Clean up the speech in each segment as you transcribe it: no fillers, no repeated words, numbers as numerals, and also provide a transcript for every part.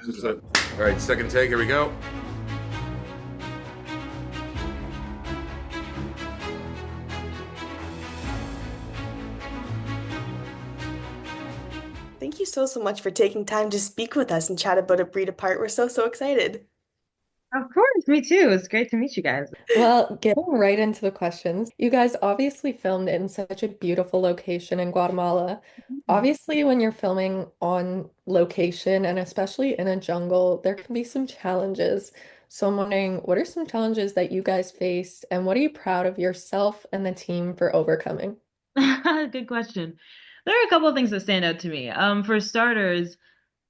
All right, second take. Here we go. Thank you so much for taking time to speak with us and chat about A Breed Apart. We're so excited. Of course, me too. It's great to meet you guys. Well, getting right into the questions, you guys obviously filmed in such a beautiful location in Guatemala. Mhm. Obviously, when you're filming on location and especially in a jungle, there can be some challenges. So I'm wondering, what are some challenges that you guys faced, and what are you proud of yourself and the team for overcoming? Good question. There are a couple of things that stand out to me. For starters,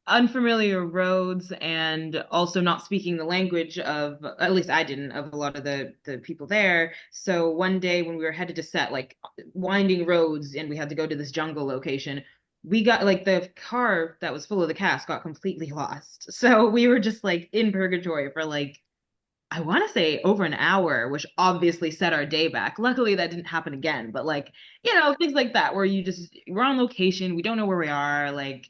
unfamiliar roads and also not speaking the language of, at least I didn't, of a lot of the people there. So one day when we were headed to set, like winding roads, and we had to go to this jungle location, we got like the car that was full of the cast got completely lost. So we were just like in purgatory for like I want to say over an hour, which obviously set our day back. Luckily, that didn't happen again. But like, things like that where we're on location, we don't know where we are, like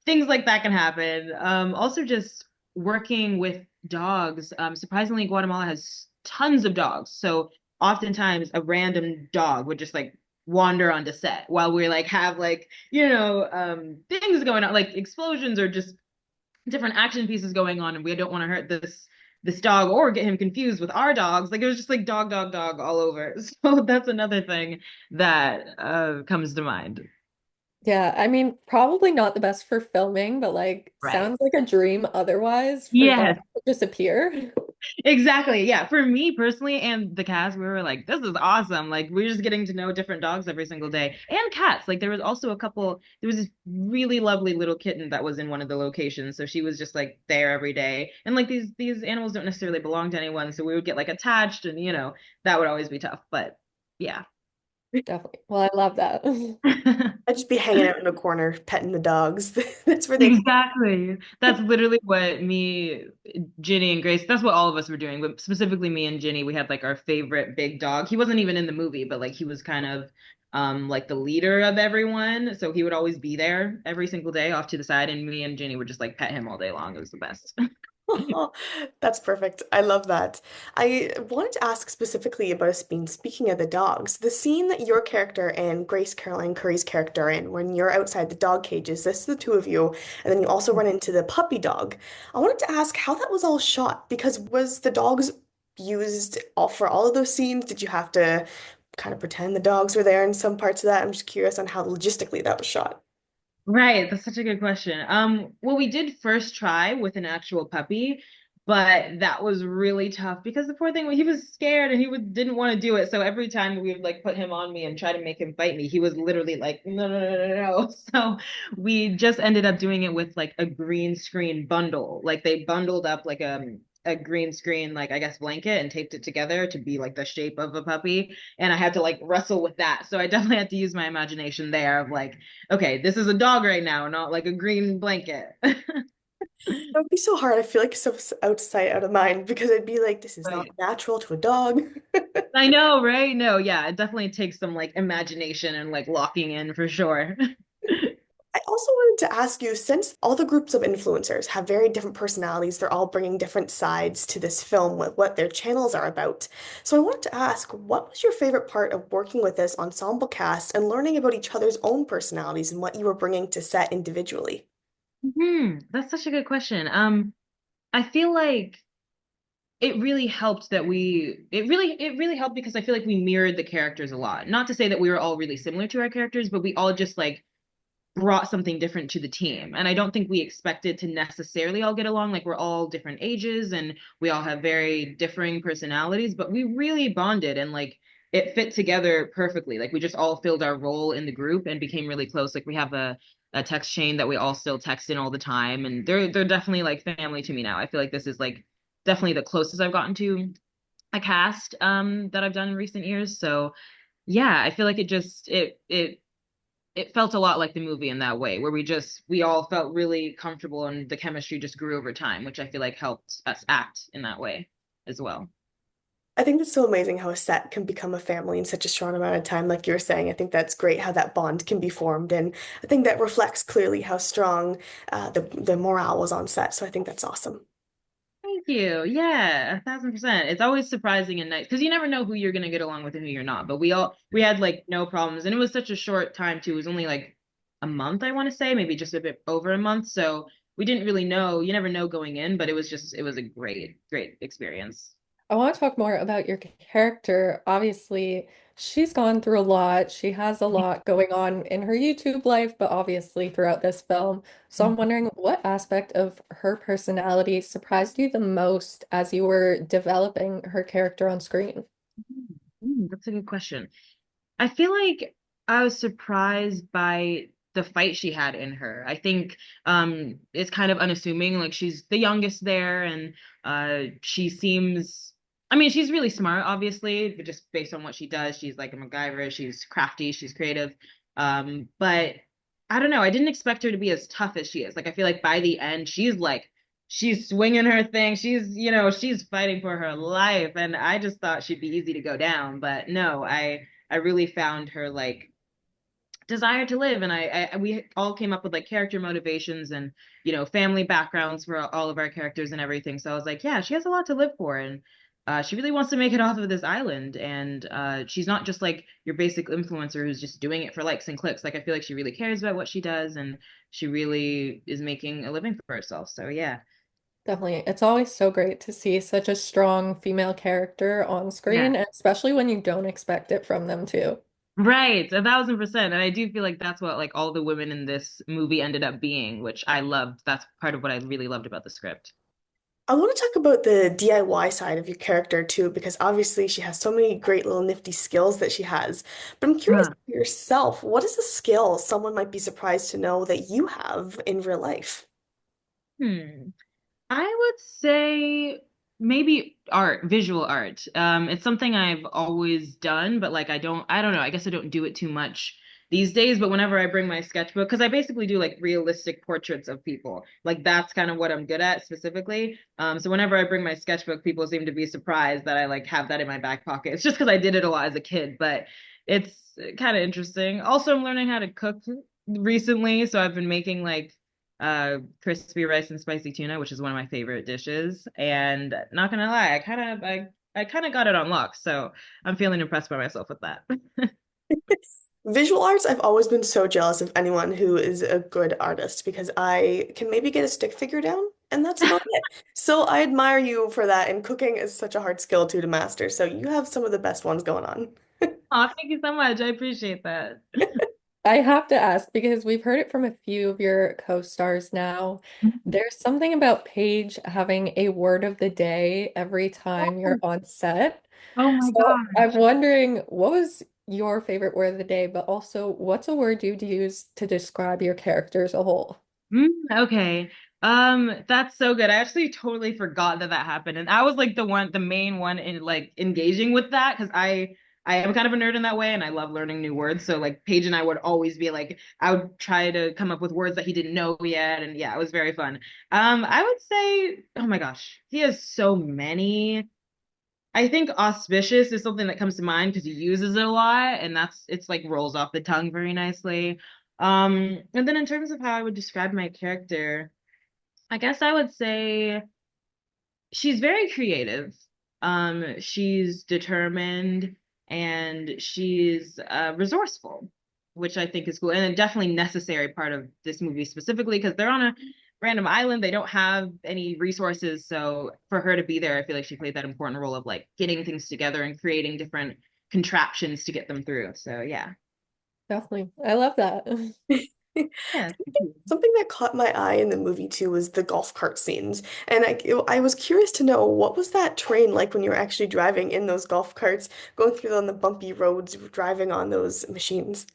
things like that can happen. Also just working with dogs. Surprisingly, Guatemala has tons of dogs. So oftentimes a random dog would just like wander onto set while we like have like, things going on, like explosions or just different action pieces going on, and we don't want to hurt this dog or get him confused with our dogs. Like it was just like dog all over. So that's another thing that comes to mind. Yeah, I mean, probably not the best for filming, but like Right. sounds like a dream otherwise for Yes, dogs to disappear. exactly. Yeah, for me personally and the cast, we were like, this is awesome. Like we're just getting to know different dogs every single day and cats. Like there was also there was this really lovely little kitten that was in one of the locations. So she was just like there every day. And like these animals don't necessarily belong to anyone, so we would get like attached and that would always be tough. But yeah. Definitely. Well, I love that. I'd just be hanging out in a corner, petting the dogs. That's where they come. Exactly. That's literally what me, Ginny, and Grace, that's what all of us were doing. But specifically me and Ginny, we had like our favorite big dog. He wasn't even in the movie, but like he was kind of like the leader of everyone. So he would always be there every single day off to the side, and me and Ginny would just like pet him all day long. It was the best. That's perfect. I love that. I wanted to ask specifically about us being speaking of the dogs. The scene that your character and Grace Caroline Curry's character are in, when you're outside the dog cages, this is the two of you, and then you also run into the puppy dog. I wanted to ask how that was all shot because was the dogs used all for all of those scenes? Did you have to kind of pretend the dogs were there in some parts of that? I'm just curious on how logistically that was shot. Right, that's such a good question. Well, we did first try with an actual puppy, but that was really tough because the poor thing, he was scared and didn't want to do it. So every time we would like put him on me and try to make him bite me, he was literally like, no. So we just ended up doing it with like a green screen bundle. Like they bundled up like a green screen, like I guess blanket and taped it together to be like the shape of a puppy. And I had to like wrestle with that. So I definitely had to use my imagination there of like, okay, this is a dog right now, not like a green blanket. That would be so hard. I feel like so out of sight, out of mind because I'd be like, this is not Right. natural to a dog. I know, right? No, yeah, it definitely takes some like imagination and like locking in for sure. I also wanted to ask you, since all the groups of influencers have very different personalities, they're all bringing different sides to this film with what their channels are about. So I wanted to ask, what was your favorite part of working with this ensemble cast and learning about each other's own personalities and what you were bringing to set individually? That's such a good question. I feel like it really helped that it really helped because I feel like we mirrored the characters a lot. Not to say that we were all really similar to our characters, but we all just like brought something different to the team. And I don't think we expected to necessarily all get along. Like we're all different ages and we all have very differing personalities, but we really bonded and like it fit together perfectly. Like we just all filled our role in the group and became really close. Like we have a text chain that we all still text in all the time. And they're definitely like family to me now. I feel like this is like definitely the closest I've gotten to a cast that I've done in recent years. So yeah, I feel like it felt a lot like the movie in that way, where we all felt really comfortable and the chemistry just grew over time, which I feel like helped us act in that way as well. I think that's so amazing how a set can become a family in such a short amount of time, like you were saying. I think that's great how that bond can be formed, and I think that reflects clearly how strong the morale was on set. So I think that's awesome. Thank you. Yeah, 1,000%. It's always surprising and nice because you never know who you're gonna get along with and who you're not. But we had like no problems, and it was such a short time too. It was only like a month, I want to say, maybe just a bit over a month. So we didn't really know. You never know going in, but it was a great experience. I want to talk more about your character. Obviously, she's gone through a lot. She has a lot going on in her YouTube life, but obviously throughout this film. So I'm wondering what aspect of her personality surprised you the most as you were developing her character on screen? That's a good question. I feel like I was surprised by the fight she had in her. I think it's kind of unassuming. Like she's the youngest there and she seems I mean, she's really smart, obviously, but just based on what she does, she's like a MacGyver, she's crafty, she's creative. But I don't know, I didn't expect her to be as tough as she is. Like I feel like by the end, she's swinging her thing. She's fighting for her life and I just thought she'd be easy to go down, but no, I really found her like desire to live and we all came up with like character motivations and family backgrounds for all of our characters and everything, so I was like, yeah, she has a lot to live for and she really wants to make it off of this island and she's not just like your basic influencer who's just doing it for likes and clicks. Like I feel like she really cares about what she does and she really is making a living for herself, so yeah. Definitely. It's always so great to see such a strong female character on Yeah. screen, and especially when you don't expect it from them too. Right, 1,000%. And I do feel like that's what like all the women in this movie ended up being, which I loved. That's part of what I really loved about the script. I want to talk about the DIY side of your character too, because obviously she has so many great little nifty skills that she has. But I'm curious Huh. yourself, what is a skill someone might be surprised to know that you have in real life? Hmm. I would say maybe art, visual art. It's something I've always done, but like I don't know. I guess I don't do it too much these days, but whenever I bring my sketchbook, because I basically do like realistic portraits of people. Like that's kind of what I'm good at specifically. So whenever I bring my sketchbook, people seem to be surprised that I like have that in my back pocket. It's just because I did it a lot as a kid, but it's kind of interesting. Also, I'm learning how to cook recently, so I've been making like crispy rice and spicy tuna, which is one of my favorite dishes. And not gonna lie, I kind of got it on lock, so I'm feeling impressed by myself with that. Visual arts, I've always been so jealous of anyone who is a good artist because I can maybe get a stick figure down, and that's about it. So I admire you for that, and cooking is such a hard skill too to master. So you have some of the best ones going on. Oh, thank you so much. I appreciate that. I have to ask because we've heard it from a few of your co-stars now. There's something about Paige having a word of the day every time you're on set. Oh my So I'm gosh. wondering, what was your favorite word of the day, but also what's a word you'd use to describe your character as a whole? Okay. That's so good. I actually totally forgot that that happened. And I was like the main one in like engaging with that because I am kind of a nerd in that way and I love learning new words. So like Paige and I would always be like, I would try to come up with words that he didn't know yet. And yeah, it was very fun. I would say, oh my gosh, he has so many. I think auspicious is something that comes to mind because he uses it a lot and it's like rolls off the tongue very nicely. And then in terms of how I would describe my character, I guess I would say she's very creative. She's determined and she's resourceful, which I think is cool and a definitely necessary part of this movie specifically because they're on a random island. They don't have any resources, so for her to be there, I feel like she played that important role of like getting things together and creating different contraptions to get them through. So yeah, Definitely. I love that. yeah. Something that caught my eye in the movie too was the golf cart scenes. And I was curious to know what was that train like when you were actually driving in those golf carts, going through on the bumpy roads, driving on those machines.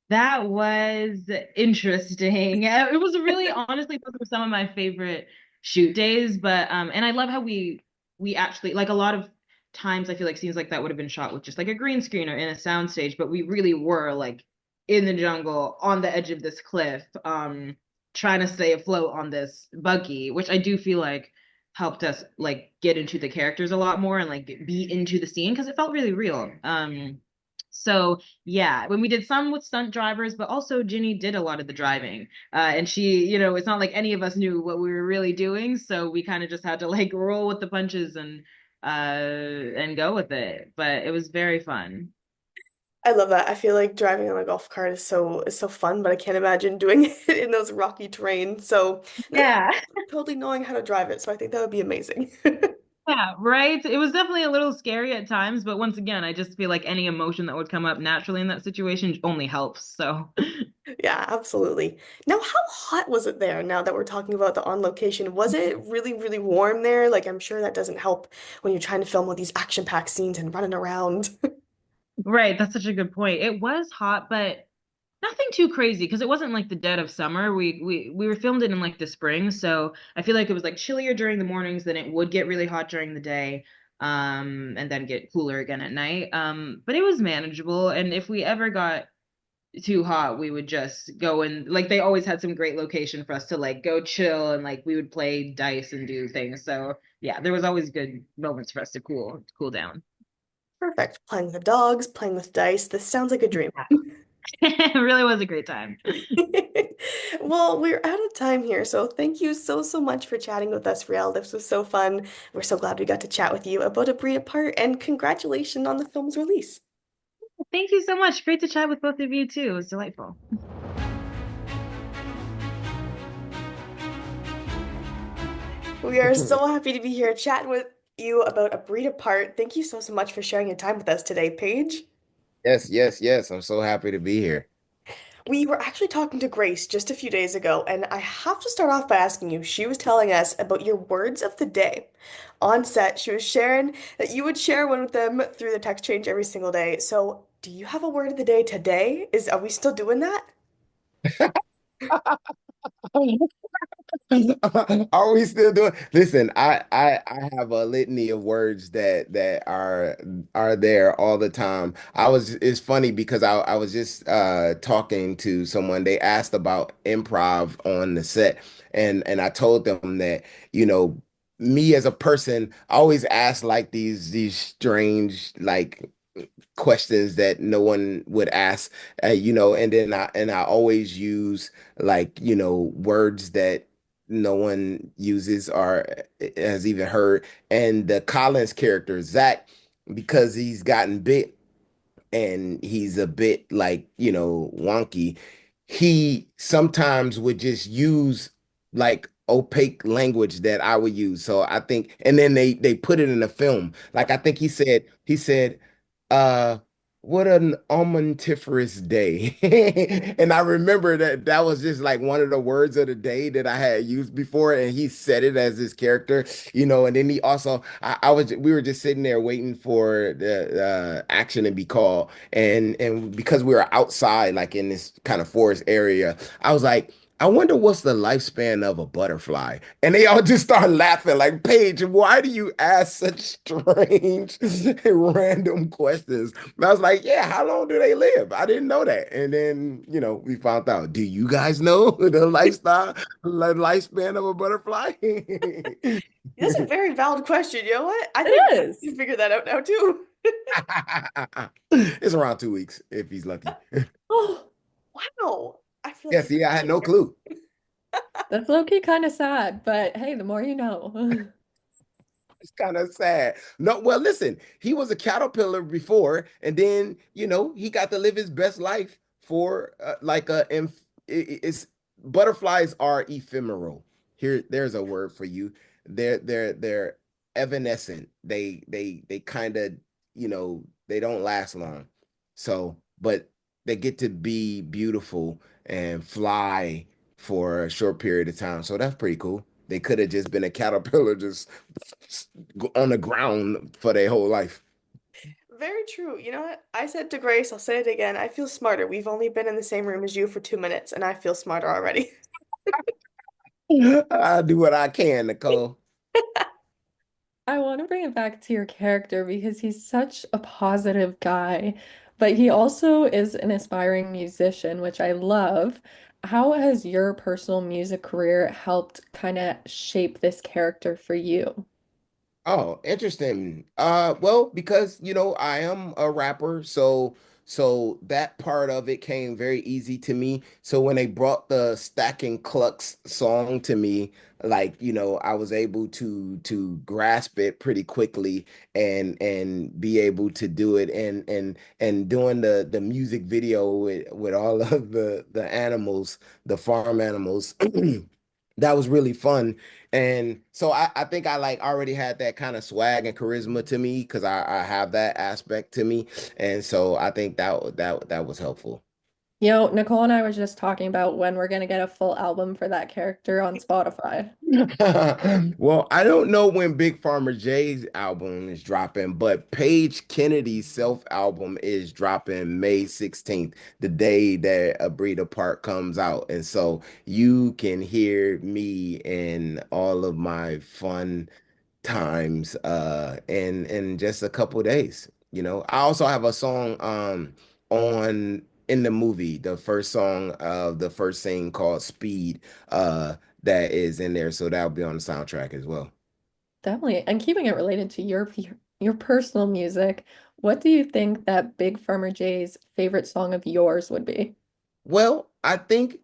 That was interesting. Yeah, it was really honestly those were some of my favorite shoot days, but and I love how we actually like a lot of times I feel like scenes like that would have been shot with just like a green screen or in a sound stage, but we really were like in the jungle on the edge of this cliff trying to stay afloat on this buggy, which I do feel like helped us like get into the characters a lot more and like be into the scene because it felt really real. So yeah, when we did some with stunt drivers, but also Ginny did a lot of the driving. And she, it's not like any of us knew what we were really doing, so we kind of just had to like roll with the punches and go with it. But it was very fun. I love that. I feel like driving on a golf cart is so fun, but I can't imagine doing it in those rocky terrain. So Yeah. totally knowing how to drive it. So I think that would be amazing. Yeah, right. It was definitely a little scary at times, but once again, I just feel like any emotion that would come up naturally in that situation only helps. So, Yeah, absolutely. Now, how hot was it there now that we're talking about the on location? Was it really, really warm there? Like, I'm sure that doesn't help when you're trying to film all these action-packed scenes and running around. right, that's such a good point. It was hot, but nothing too crazy because it wasn't like the dead of summer. We were filmed it in like the spring, so I feel like it was like chillier during the mornings, then it would get really hot during the day, and then get cooler again at night. But it was manageable, and if we ever got too hot, we would just go and like they always had some great location for us to like go chill and like we would play dice and do things. So yeah, there was always good moments for us to cool down. Perfect. Playing with the dogs, playing with dice. This sounds like a dream. It really was a great time. Well, we're out of time here, so thank you so, so much for chatting with us, Riel. This was so fun. We're so glad we got to chat with you about A Breed Apart, and congratulations on the film's release. Thank you so much. Great to chat with both of you too. It was delightful. We are so happy to be here chatting with you about A Breed Apart. Thank you so, so much for sharing your time with us today, Paige. Yes, yes, yes. I'm so happy to be here. We were actually talking to Grace just a few days ago, and I have to start off by asking you. She was telling us about your words of the day. On set, she was sharing that you would share one with them through the text change every single day. So, do you have a word of the day today? Are we still doing that? Are we still doing? Listen, I have a litany of words that are there all the time. It's funny because I was just talking to someone. They asked about improv on the set, and I told them that, you know, me as a person, I always ask like these strange like questions that no one would ask, and then I always use like, words that no one uses or has even heard. And the Collins character, Zach, because he's gotten bit and he's a bit like, wonky, he sometimes would just use like opaque language that I would use. So I think, and then they put it in the film. Like I think he said, uh, what an omnivorous day. And I remember that was just like one of the words of the day that I had used before, and he said it as his character, and then he also, we were just sitting there waiting for the action to be called. And because we were outside, like in this kind of forest area, I was like, I wonder what's the lifespan of a butterfly. And they all just start laughing, like, Paige, why do you ask such strange, random questions? And I was like, yeah, how long do they live? I didn't know that. And then, we found out. Do you guys know lifespan of a butterfly? That's a very valid question. You know what? I think It I is. can figure that out now too. It's around 2 weeks if he's lucky. Oh, wow. I feel like Yeah, I see, I had no clue. That's low-key kind of sad, but hey, the more you know. It's kind of sad. No, well, listen, he was a caterpillar before, and then he got to live his best life for like it's butterflies are ephemeral. There's a word for you. They're evanescent. They kind of they don't last long. So, but they get to be beautiful and fly for a short period of time. So that's pretty cool. They could have just been a caterpillar, just on the ground for their whole life. very true. You know what? I said to Grace, I'll say it again. I feel smarter. We've only been in the same room as you for 2 minutes, and I feel smarter already. I do what I can, Nicole. I want to bring it back to your character because he's such a positive guy, but he also is an aspiring musician, which I love. How has your personal music career helped kind of shape this character for you? Oh, interesting. Well, because I am a rapper, so that part of it came very easy to me. So when they brought the Stacking Clucks song to me, like, I was able to grasp it pretty quickly and be able to do it and doing the music video with all of the animals, the farm animals. That was really fun. And so I think I like already had that kind of swag and charisma to me because I have that aspect to me. And so I think that was helpful. Nicole and I was just talking about when we're going to get a full album for that character on Spotify. Well, I don't know when Big Farmer Jay's album is dropping, but Paige Kennedy's self-album is dropping May 16th, the day that A Breed Apart comes out. And so you can hear me and all of my fun times in just a couple days. I also have a song on in the movie, the first song of the first scene called Speed that is in there, so that'll be on the soundtrack as well. Definitely. And keeping it related to your personal music, what do you think that Big Farmer Jay's favorite song of yours would be? Well, I think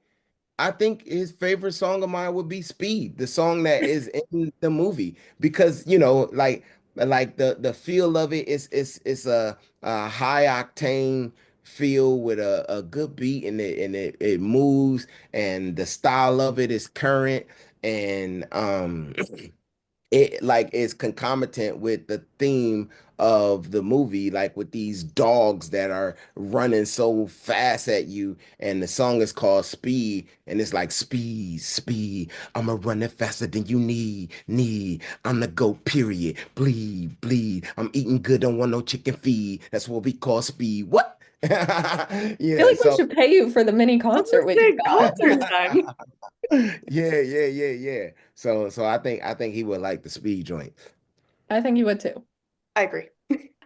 his favorite song of mine would be Speed, the song that is in the movie, because like the feel of it is a high octane feel with a good beat and it moves and the style of it is current and it like is concomitant with the theme of the movie, like with these dogs that are running so fast at you. And the song is called Speed, and it's like speed, speed. I'm a running faster than you need. I'm the GOAT, period. Bleed, bleed. I'm eating good, don't want no chicken feed. That's what we call speed. What? I feel Yeah, like we so should pay you for the mini I was gonna concert with you say guys. concert time. yeah. So I think he would like the speed joint. I think you would too. I agree.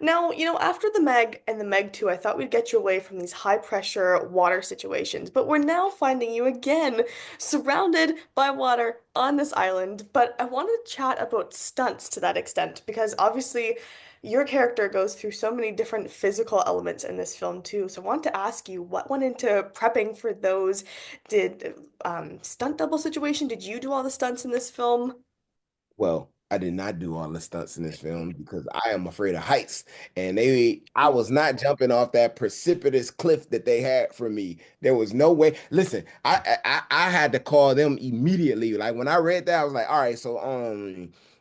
Now, after the Meg and the Meg 2, I thought we'd get you away from these high pressure water situations, but we're now finding you again surrounded by water on this island. But I wanted to chat about stunts to that extent because obviously your character goes through so many different physical elements in this film too. So I wanted to ask you what went into prepping for those. Did stunt double situation, did you do all the stunts in this film? Well, I did not do all the stunts in this film because I am afraid of heights. And I was not jumping off that precipitous cliff that they had for me. There was no way. Listen, I had to call them immediately. Like when I read that, I was like, all right, so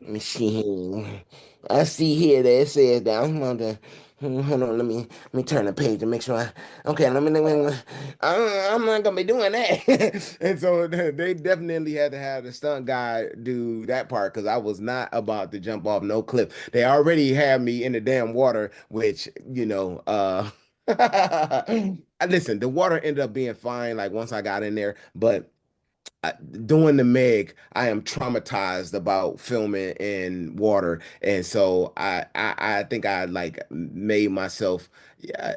let me see here. I see here that it says that I'm on the hold on, let me turn the page and make sure okay, I'm not gonna be doing that. And so they definitely had to have the stunt guy do that part because I was not about to jump off no cliff. They already had me in the damn water, which, listen, the water ended up being fine, like once I got in there, but doing the Meg, I am traumatized about filming in water, and so I think I like made myself. Yeah,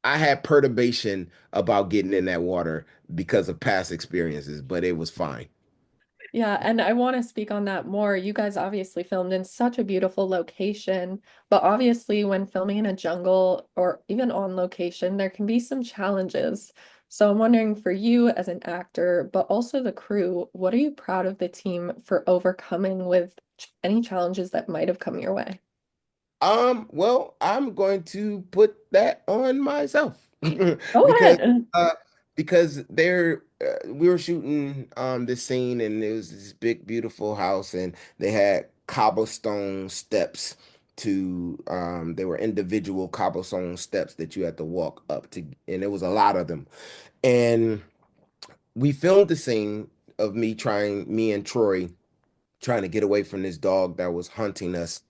I had perturbation about getting in that water because of past experiences, but it was fine. Yeah, and I want to speak on that more. You guys obviously filmed in such a beautiful location, but obviously, when filming in a jungle or even on location, there can be some challenges. So I'm wondering for you as an actor, but also the crew, what are you proud of the team for overcoming with any challenges that might have come your way? Well, I'm going to put that on myself Go because ahead. uh we were shooting this scene and it was this big beautiful house and they had cobblestone steps to they were individual cobblestone steps that you had to walk up to, and there was a lot of them. And we filmed the scene of me and Troy trying to get away from this dog that was hunting us,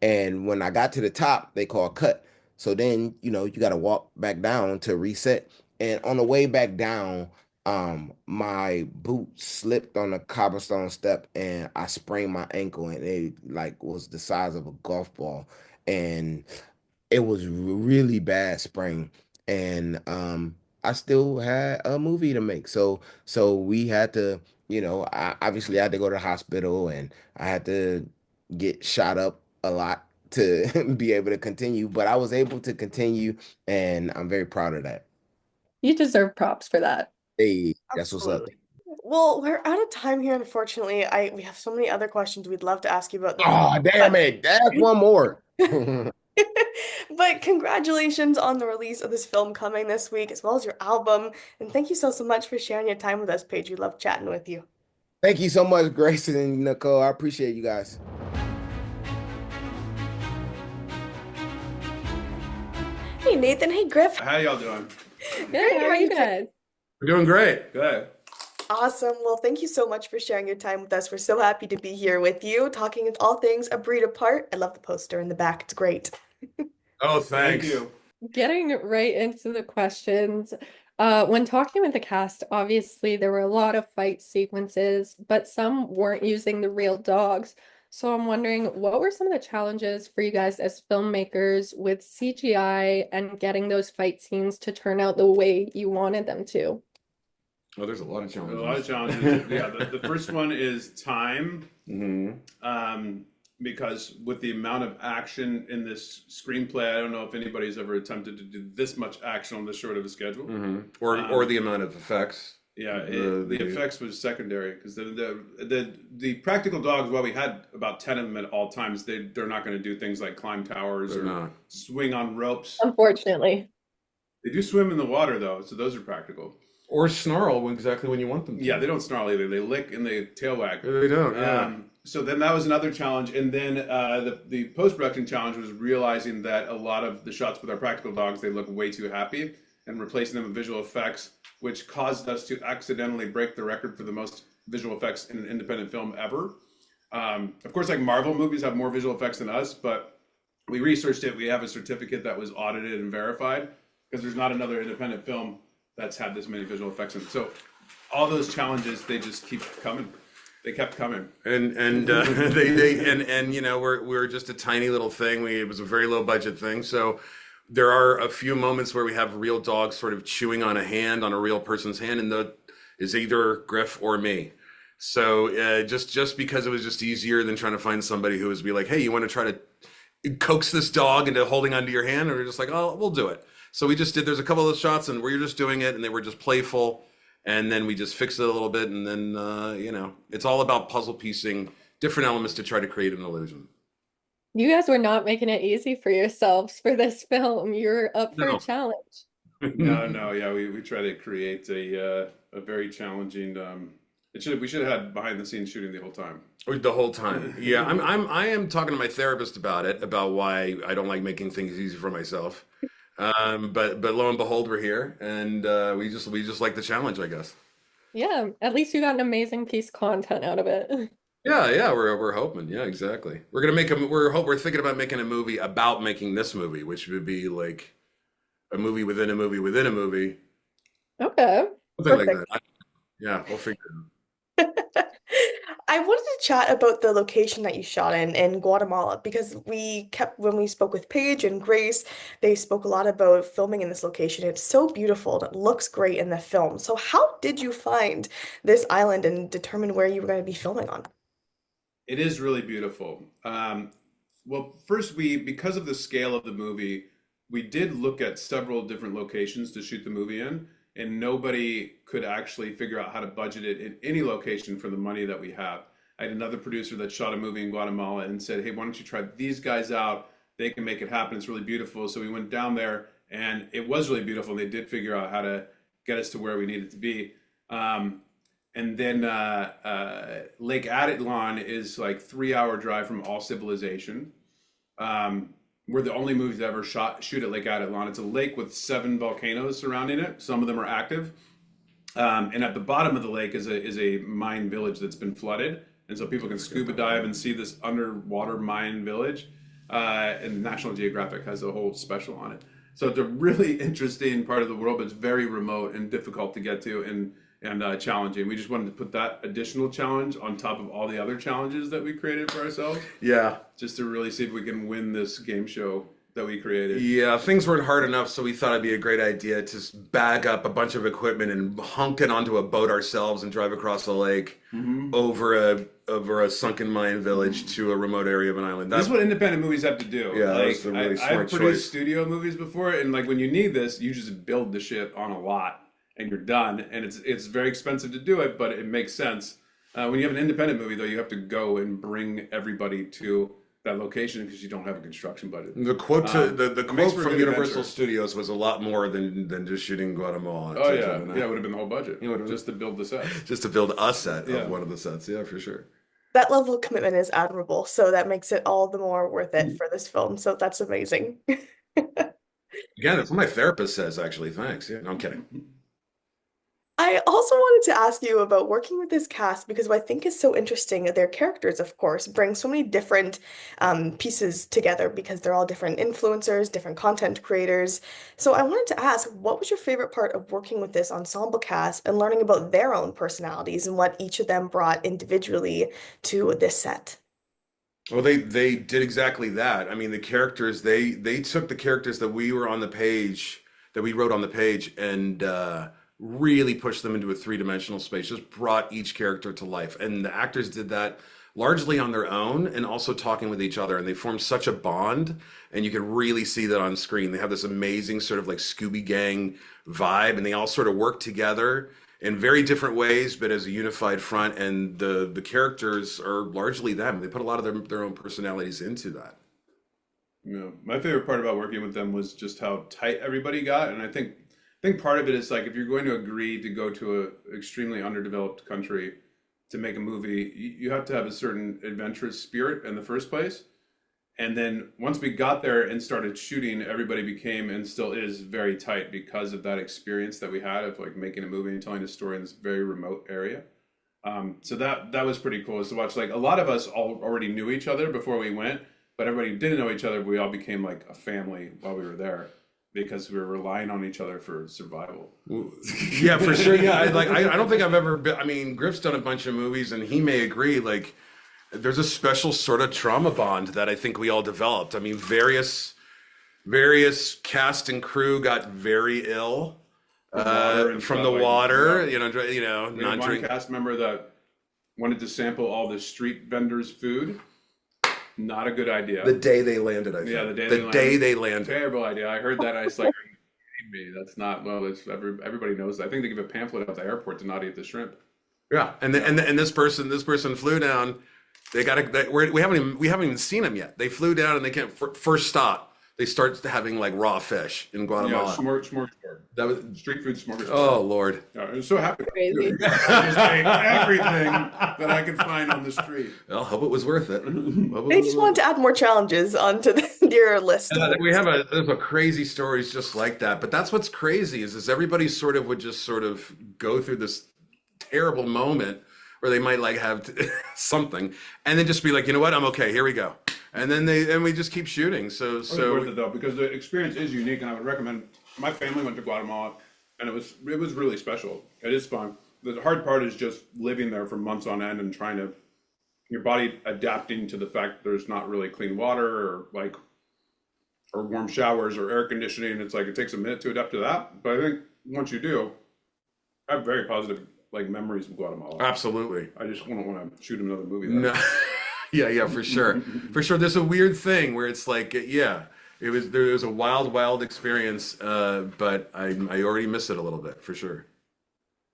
and when I got to the top, they call cut. So then, you got to walk back down to reset. And on the way back down, my boot slipped on a cobblestone step and I sprained my ankle and it like was the size of a golf ball. And it was really bad sprain. And I still had a movie to make. So we had to, I obviously had to go to the hospital and I had to get shot up a lot to be able to continue, but I was able to continue and I'm very proud of that. You deserve props for that. Hey, that's what's up. Absolutely. Well, we're out of time here, unfortunately. We have so many other questions we'd love to ask you about the film, Oh, damn it. That's one more. but congratulations on the release of this film coming this week, as well as your album. And thank you so much for sharing your time with us, Paige. We love chatting with you. Thank you so much, Grace and Nicole. I appreciate you guys. Hey, Nathan. Hey, Griff. How y'all doing? Good, how are you guys? We're doing great. Good. Awesome. Well, thank you so much for sharing your time with us. We're so happy to be here with you, talking all things A Breed Apart. I love the poster in the back. It's great. Oh, Thank thanks. you. Getting right into the questions. When talking with the cast, obviously there were a lot of fight sequences, but some weren't using the real dogs. So I'm wondering, what were some of the challenges for you guys as filmmakers with CGI and getting those fight scenes to turn out the way you wanted them to? Oh, there's a lot of A lot of challenges. challenges. Yeah, the first one is time. Mm-hmm. Because with the amount of action in this screenplay, I don't know if anybody's ever attempted to do this much action on this short of a schedule. Mm-hmm. Or the amount of effects. Yeah, the effects was secondary because the practical dogs, while we had about 10 of them at all times, they're not going to do things like climb towers They're or not. swing on ropes. Unfortunately. They do swim in the water though, so those are practical. Or snarl exactly when you want them to. Yeah, they don't snarl either. They lick and they tail wag. They don't, yeah. So then that was another challenge. And then the post-production challenge was realizing that a lot of the shots with our practical dogs, they look way too happy, and replacing them with visual effects, which caused us to accidentally break the record for the most visual effects in an independent film ever. Of course, like Marvel movies have more visual effects than us, but we researched it. We have a certificate that was audited and verified because there's not another independent film that's had this many visual effects in it. So all those challenges, they just keep coming. They kept coming. And we're just a tiny little thing. It was a very low budget thing. So there are a few moments where we have real dogs sort of chewing on a hand, on a real person's hand, and that is either Griff or me. So just because it was just easier than trying to find somebody who was be like, hey, you want to try to coax this dog into holding onto your hand? And we're just like, oh, we'll do it. So we just did, there's a couple of those shots and we're just doing it and they were just playful. And then we just fixed it a little bit. And then, it's all about puzzle piecing different elements to try to create an illusion. You guys were not making it easy for yourselves for this film. You're up for No. a challenge. No, yeah, we try to create a very challenging. We should have had behind the scenes shooting the whole time. The whole time. Yeah, I am talking to my therapist about it, about why I don't like making things easy for myself. But lo and behold, we're here, and we just like the challenge, I guess. Yeah, at least you got an amazing piece of content out of it. Yeah, we're hoping. Yeah, exactly. We're thinking about making a movie about making this movie, which would be like a movie within a movie within a movie. Okay. Something like Perfect. that. Yeah, we'll figure it out. I wanted to chat about the location that you shot in Guatemala because when we spoke with Paige and Grace, they spoke a lot about filming in this location. It's so beautiful and it looks great in the film. So how did you find this island and determine where you were going to be filming on? It is really beautiful. Well, first because of the scale of the movie, we did look at several different locations to shoot the movie in, and nobody could actually figure out how to budget it in any location for the money that we have. I had another producer that shot a movie in Guatemala and said, hey, why don't you try these guys out? They can make it happen. It's really beautiful. So we went down there and it was really beautiful. And they did figure out how to get us to where we needed to be. And then Lake Atitlan is like 3-hour drive from all civilization. We're the only movie to ever shoot at Lake Atitlan. It's a lake with 7 volcanoes surrounding it. Some of them are active. And at the bottom of the lake is a Mayan village that's been flooded. And so people can scuba dive and see this underwater Mayan village. And National Geographic has a whole special on it. So it's a really interesting part of the world, but it's very remote and difficult to get to and challenging. We just wanted to put that additional challenge on top of all the other challenges that we created for ourselves. Yeah. Just to really see if we can win this game show that we created. Yeah, things weren't hard enough, so we thought it'd be a great idea to just bag up a bunch of equipment and hunk it onto a boat ourselves and drive across the lake Hmm. over a sunken mine village to a remote area of an island. This is what independent movies have to do. Yeah, that like was a really I've smart produced choice. studio movies before, and like when you need this, you just build the shit on a lot and you're done. And it's very expensive to do it, but it makes sense. When you have an independent movie, though, you have to go and bring everybody to that location because you don't have a construction budget. The quote the It makes quote for a from good Universal adventure. Studios was a lot more than just shooting Guatemala. Oh yeah, yeah, it would have been the whole budget It would've- just to build the sets. just to build a set Yeah. of one of the sets. Yeah, for sure. That level of commitment is admirable, so that makes it all the more worth it for this film. So that's amazing. Again, that's what my therapist says. Actually, thanks. Yeah, no, I'm kidding. I also wanted to ask you about working with this cast because what I think is so interesting, their characters, of course, bring so many different pieces together because they're all different influencers, different content creators. So I wanted to ask, what was your favorite part of working with this ensemble cast and learning about their own personalities and what each of them brought individually to this set? Well, they did exactly that. I mean, the characters they took the characters that we were on the page that we wrote on the page and really pushed them into a three-dimensional space. Just brought each character to life, and the actors did that largely on their own and also talking with each other. And they formed such a bond, and you could really see that on screen. They have this amazing sort of like Scooby Gang vibe, and they all sort of work together in very different ways, but as a unified front. And the characters are largely them. They put a lot of their own personalities into that. Yeah, my favorite part about working with them was just how tight everybody got, and I think part of it is like if you're going to agree to go to a extremely underdeveloped country to make a movie, you have to have a certain adventurous spirit in the first place. And then once we got there and started shooting, everybody became and still is very tight because of that experience that we had of like making a movie and telling a story in this very remote area. So that was pretty cool to watch. Like a lot of us all already knew each other before we went, but everybody didn't know each other. We all became like a family while we were there because we were relying on each other for survival. Yeah, for sure. Yeah, I don't think I've ever been. I mean, Griff's done a bunch of movies, and he may agree. Like, there's a special sort of trauma bond that I think we all developed. I mean, various cast and crew got very ill from the water. Yeah. You know, We had not one drink. cast member that wanted to sample all the street vendors' food. Not a good idea. The day they landed, I think. Yeah, the day the they day landed. they landed. Terrible idea. I heard that. I was like, "Are you kidding me? That's not well. It's everybody knows that. I think they give a pamphlet at the airport to not eat the shrimp." Yeah, and this person flew down. They got we haven't even seen them yet. They flew down and they can't first stop. They start having like raw fish in Yeah, Guatemala. smorgasbord. That was Street food smorgasbord. oh Lord. Yeah, I was so happy. Crazy. I just ate everything that I could find on the street. Well, hope it was worth it. They just wanted to add more challenges onto your list. We have there's a crazy stories just like that. But that's what's crazy is everybody sort of would just sort of go through this terrible moment where they might like have something and then just be like, you know what, I'm okay, here we go. And then we just keep shooting. So It was worth it though because the experience is unique, and I would recommend. My family went to Guatemala, and it was really special. It is fun. The hard part is just living there for months on end and trying to your body adapting to the fact that there's not really clean water or warm showers or air conditioning. It's like it takes a minute to adapt to that, but I think once you do, I have very positive like memories of Guatemala. absolutely. I just wouldn't want to shoot another movie there. No. Yeah, for sure. For sure. There's a weird thing where it's like, yeah, there was a wild experience, but I already miss it a little bit, for sure.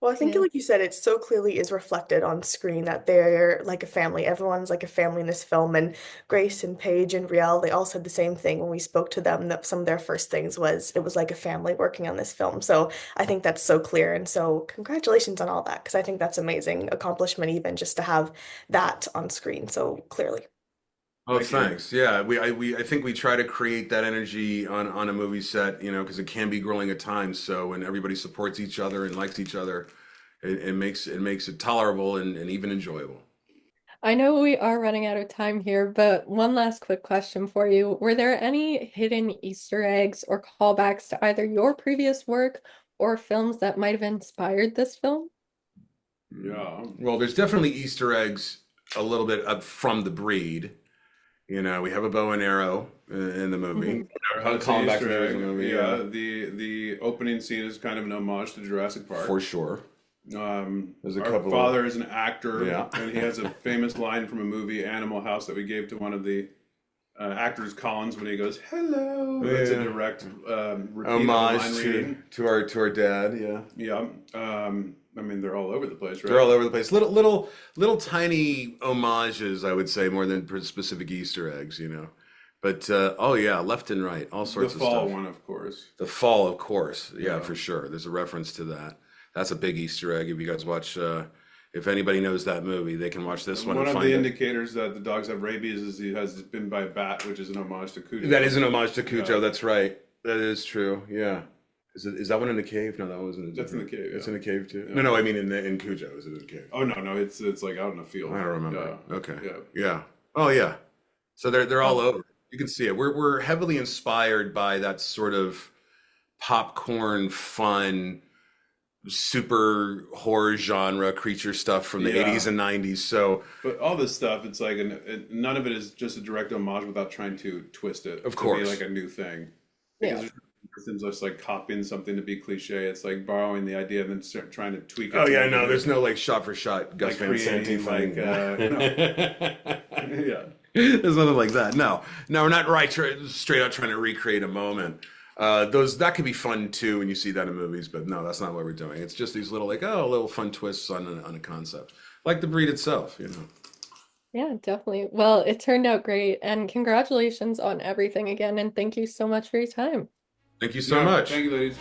Well, I think, Yeah. like you said, it so clearly is reflected on screen that they're like a family. Everyone's like a family in this film. And Grace and Paige and Riele, they all said the same thing when we spoke to them, that some of their first things was it was like a family working on this film. So I think that's so clear. And so congratulations on all that, because I think that's amazing accomplishment, even just to have that on screen so clearly. Oh, Thank you. thanks. Yeah, I think we try to create that energy on a movie set, you know, because it can be grueling at times. So when everybody supports each other and likes each other, it makes it tolerable and even enjoyable. I know we are running out of time here, but one last quick question for you. Were there any hidden Easter eggs or callbacks to either your previous work or films that might have inspired this film? Yeah. Well, there's definitely Easter eggs a little bit up from The Breed. You know, we have a bow and arrow in the movie. That's Calling an back to Easter the egg. original movie, Yeah, yeah. the opening scene is kind of an homage to Jurassic Park. For sure. There's a Our couple father is an actor, Yeah. and he has a famous line from a movie, Animal House, that we gave to one of the actors, Collins, when he goes, "Hello." That's a Yeah. direct repeat of a homage line reading. to our dad, yeah. Yeah. I mean, they're all over the place, right? They're all over the place. Little tiny homages, I would say, more than specific Easter eggs, you know. But oh yeah, left and right, all The sorts of fall stuff. one, of course. The fall, of course. Yeah, Yeah. for sure. There's a reference to that. That's a big Easter egg. If you guys watch, if anybody knows that movie, they can watch this one One and of find the it. indicators that the dogs have rabies is he has been by a bat, which is an homage to Cujo. That is an homage to Cujo. Yeah. That's right. That is true. Yeah. Is that one in the cave? No, that one was in the That's in the cave, It's yeah. in the cave too. Yeah. No, I mean in Cujo. Is it in the cave? Oh no, it's like out in the field. I don't remember. Yeah. Okay. Yeah. Yeah. Oh yeah. So they're all over. You can see it. We're heavily inspired by that sort of popcorn fun super horror genre creature stuff from the Yeah. 80s and 90s. So But all this stuff, it's like none of it is just a direct homage without trying to twist it Of to course. be like a new thing. Yeah. Because there's just like copying something to be cliche. It's like borrowing the idea and then start trying to tweak it. oh to yeah, make no, it- there's no like shot for shot Gus Like Van Sant creating, thing. yeah. There's nothing like that. No, we're not straight out trying to recreate a moment. That could be fun too when you see that in movies, but no, that's not what we're doing. It's just these little little fun twists on a concept, like the breed itself. You know. Yeah, definitely. Well, it turned out great, and congratulations on everything again, and thank you so much for your time. Thank you so Yeah, much. Thank you, ladies.